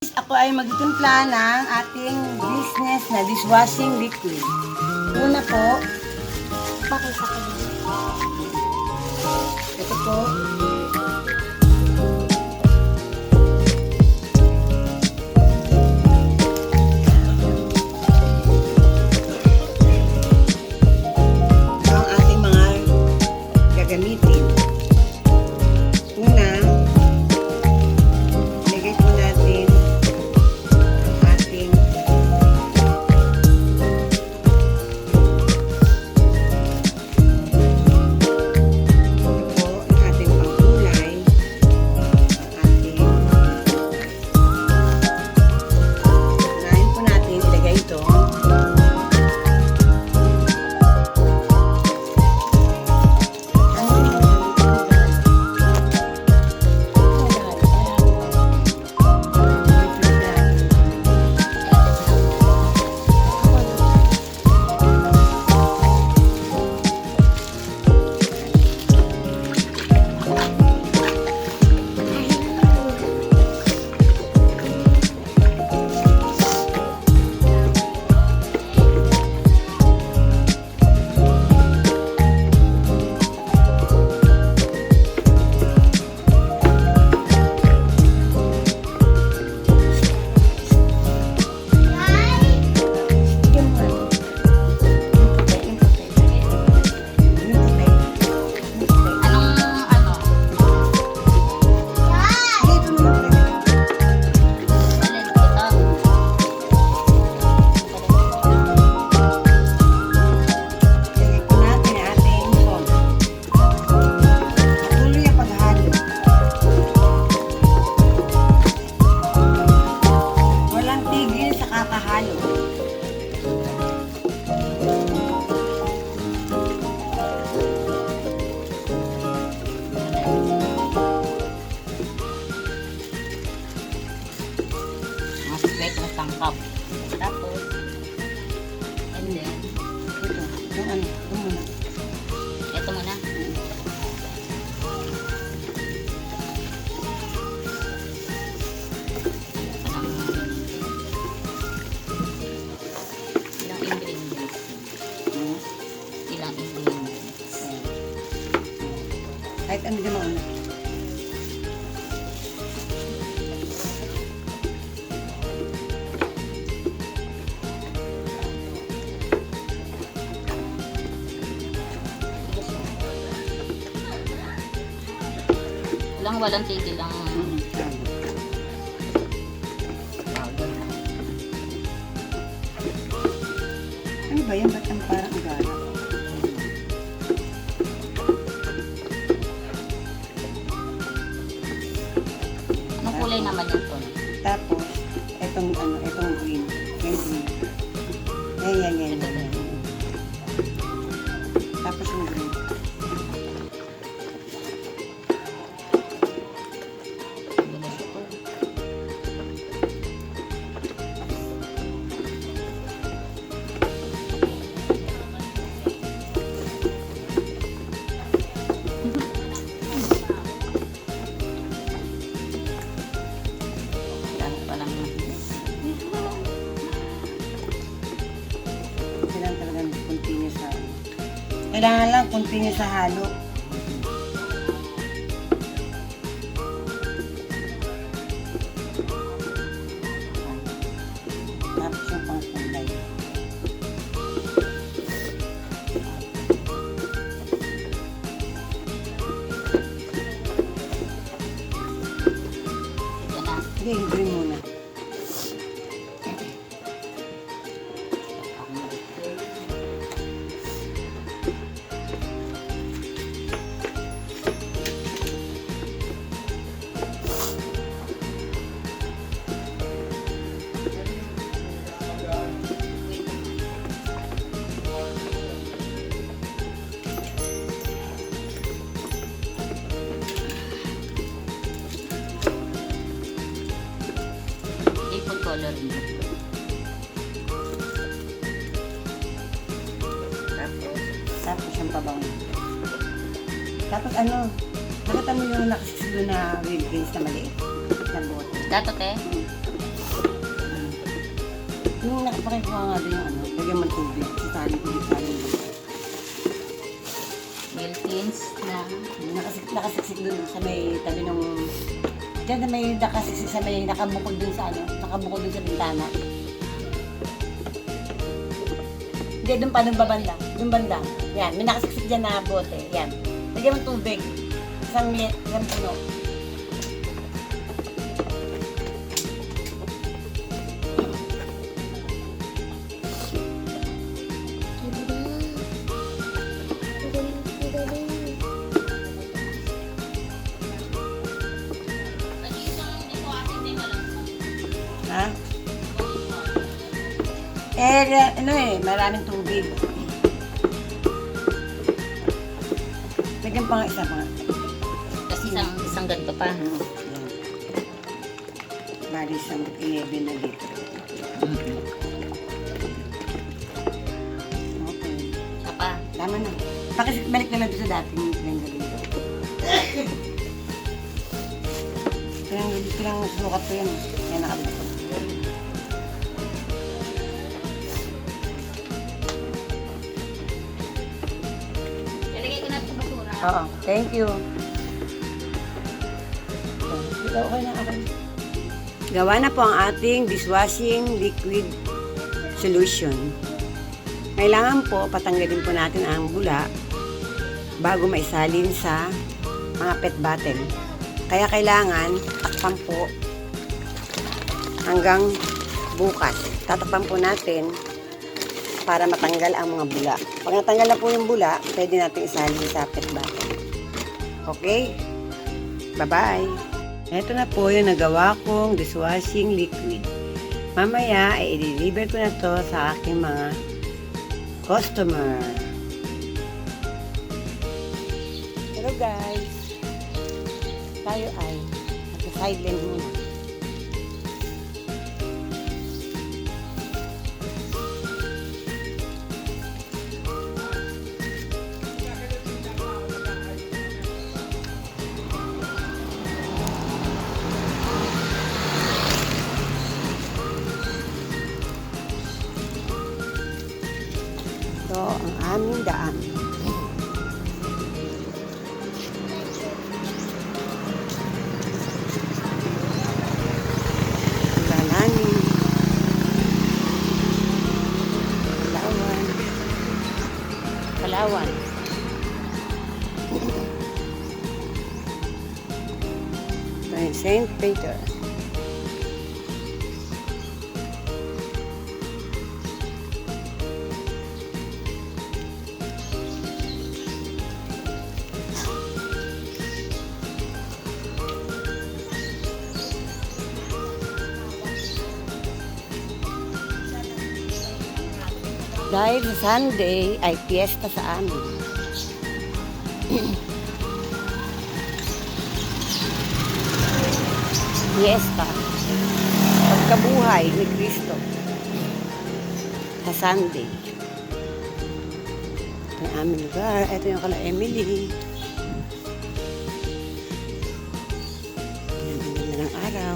Ako ay magtitimpla ng ating business na dishwashing liquid. Una po, Pakita ko din. ito po. Ito ang ating mga gagamitin. Una, ilagay po natin ang ating ito po, ang ating pangkulay, ang ating unahin po natin ilagay ito. Tangkap. Tapos, and then, Ito muna. ito muna. Ilang ingredients. Ilang ingredients. Kahit ano din mauna. Walang tigil lang. Ano ba yan? Ba't ang parang agara? Anong kulay naman yung ton? Tapos, itong green. Yan green. Yan. Tapos yung green. Kailangan lang continue sa halo. Tapos yung pangkulay. Yan na. Hindi, yung green muna. Color mo. Tapos yung pabango. Tapos ano, nakita mo yung nakasilo na Wilkins na maliit? Na bote. Dato te? Pakikuha nga din yung ano, lagyan mo ng tubig. Sali ulit sali. Milkins na Nakasiksik dun sa may tabi ng... Diyan na may nakasiksik sa may nakabukod dun sa ano, nakabukod dun sa bintana. Hindi, dun pa, dun babanda. Dun banda. Yan, may nakasiksik dyan na bote. Yan. Lagyan mo ng tubig. Isang puno. Ha? Ano maraming tubig. Lagyan pa nga isa pa nga. kasi isang ganito pa. Yan. Bali isang 11 na litro. Okay. Isa pa. Tama na. Balik na lang doon sa dating pinanggaling. Pinang sukat ko yan. Yan nakabit ko. Ilagay ko na ito sa basura. Oo. Thank you. Okay na ako. Gawa na po ang ating dishwashing liquid solution. Kailangan po patanggalin po natin ang bula bago maisalin sa mga PET bottle. Kaya kailangan takpan po hanggang bukas. Tatakpan po natin para matanggal ang mga bula. Pag natanggal na po yung bula, pwede natin isalin sa PET bottle. Okay? Bye-bye! Ito na po yung nagawa kong dishwashing liquid. Mamaya ay i-deliver ko na to sa aking mga customer. Hello guys! Tayo ay nasa-sideline muna. Ito ang aming daan. Palanin. Palawan. Palawan. By St. Peter. Dahil sa Sunday ay piyesta sa amin. Piyesta. Pagkabuhay ni Kristo. Sa Sunday. Ito ang aming lugar. Ito yung kala Emily. Ang ganda ng araw.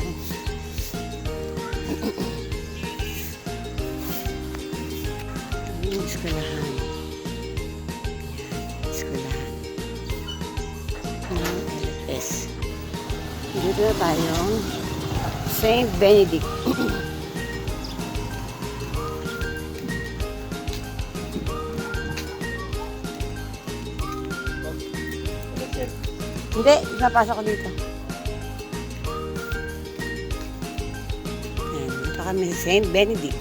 Eskwelahan. Yan, eskwelahan. Ng LS. Dito na tayong St. Benedict. Hindi, napasok ko dito. Yan, dito kami sa St. Benedict.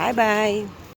Bye-bye.